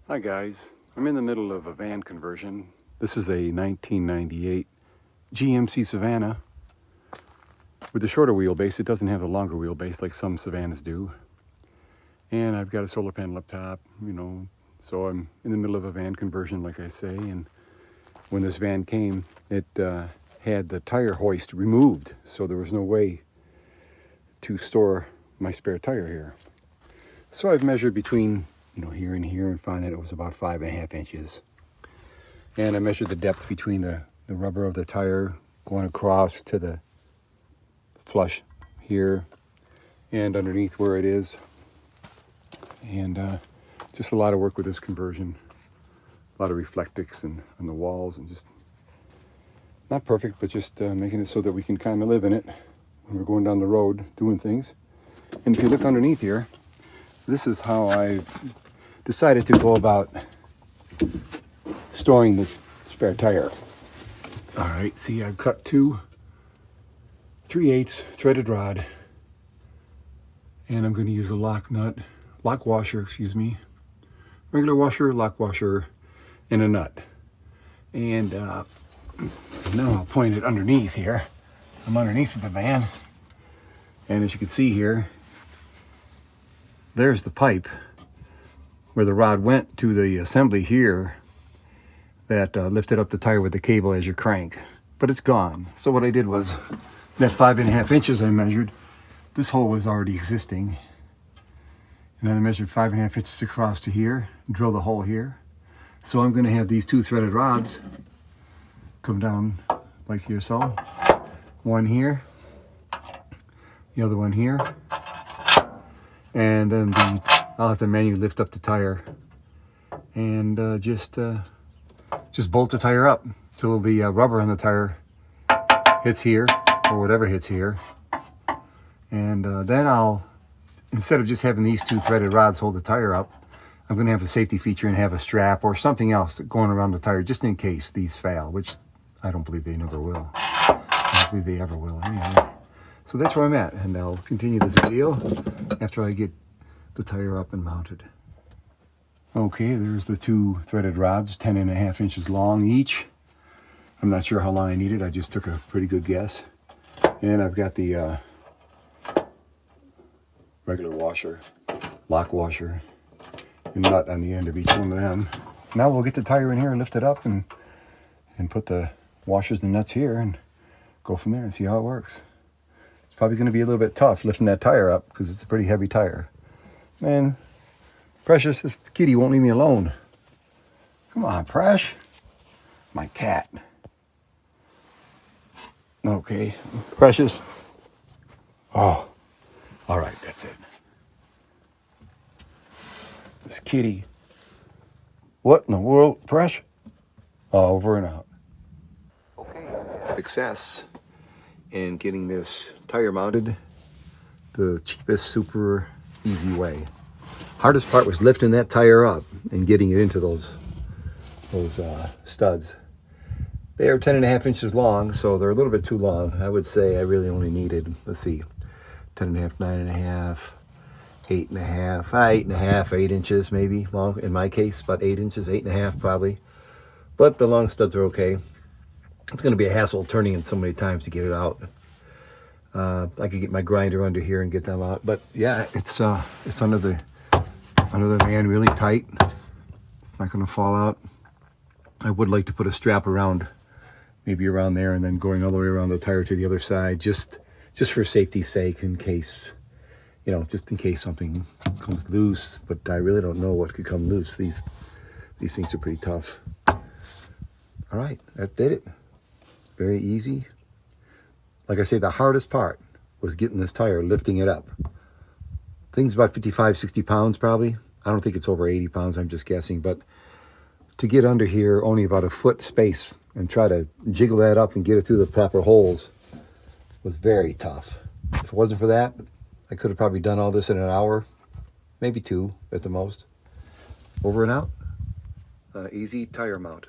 Hi guys, I'm in the middle of a van conversion. This is a 1998 GMC Savana with the shorter wheelbase. It doesn't have the longer wheelbase like some Savanas do. And I've got a solar panel up top, so I'm in the middle of a van conversion, like I say. And when this van came, it had the tire hoist removed, so there was no way to store my spare tire here. So I've measured between here and here and find that it was about 5.5 inches. And I measured the depth between the rubber of the tire going across to the flush here and underneath where it is. And just a lot of work with this conversion. A lot of reflectics on the walls, and just not perfect, but just making it so that we can kind of live in it when we're going down the road doing things. And if you look underneath here, this is how I've decided to go about storing the spare tire. All right, see, I've cut 2 3/8 threaded rod, and I'm going to use a lock washer, regular washer, lock washer, and a nut. And now I'll point it underneath here. I'm underneath of the van, and as you can see here, there's the pipe where the rod went to the assembly here that lifted up the tire with the cable as you crank, but it's gone. So what I did was, that 5.5 inches I measured, this hole was already existing, and then I measured 5.5 inches across to here, drill the hole here. So I'm going to have these 2 threaded rods come down like here, so one here, the other one here, and then I'll have to manually lift up the tire and just bolt the tire up till the rubber on the tire hits here, or whatever hits here. And then I'll, instead of just having these 2 threaded rods hold the tire up, I'm going to have a safety feature and have a strap or something else going around the tire just in case these fail, which I don't believe they never will. I don't believe they ever will anyway. So that's where I'm at, and I'll continue this video after I get the tire up and mounted. Okay, there's the 2 threaded rods, 10.5 inches long each. I'm not sure how long I needed. I just took a pretty good guess. And I've got the regular washer, lock washer, and nut on the end of each one of them. Now we'll get the tire in here, lift it up, and put the washers and nuts here and go from there and see how it works. It's probably going to be a little bit tough lifting that tire up because it's a pretty heavy tire. Man, Precious, this kitty won't leave me alone. Come on, Presh. My cat. Okay, Precious. Oh, all right, that's it. This kitty. What in the world, Presh? Oh, over and out. Okay, success in getting this tire mounted the cheapest, super easy way. Hardest part was lifting that tire up and getting it into those studs. They are 10.5 inches long, so they're a little bit too long. I would say I really only needed, let's see, 10.5, 9.5, 8.5, 8.5, 8 inches maybe long in my case, about 8 inches, 8.5 probably. But the long studs are okay. It's going to be a hassle turning it so many times to get it out. I could get my grinder under here and get them out, but yeah, it's under the van really tight. It's not going to fall out. I would like to put a strap around, maybe around there, and then going all the way around the tire to the other side, just for safety's sake, in case, just in case something comes loose. But I really don't know what could come loose. These things are pretty tough. All right, that did it. Very easy. Like I say, the hardest part was getting this tire, lifting it up. Thing's about 55, 60 pounds probably. I don't think it's over 80 pounds, I'm just guessing. But to get under here, only about a foot space, and try to jiggle that up and get it through the proper holes was very tough. If it wasn't for that, I could have probably done all this in an hour, maybe 2 at the most. Over and out. Easy tire mount.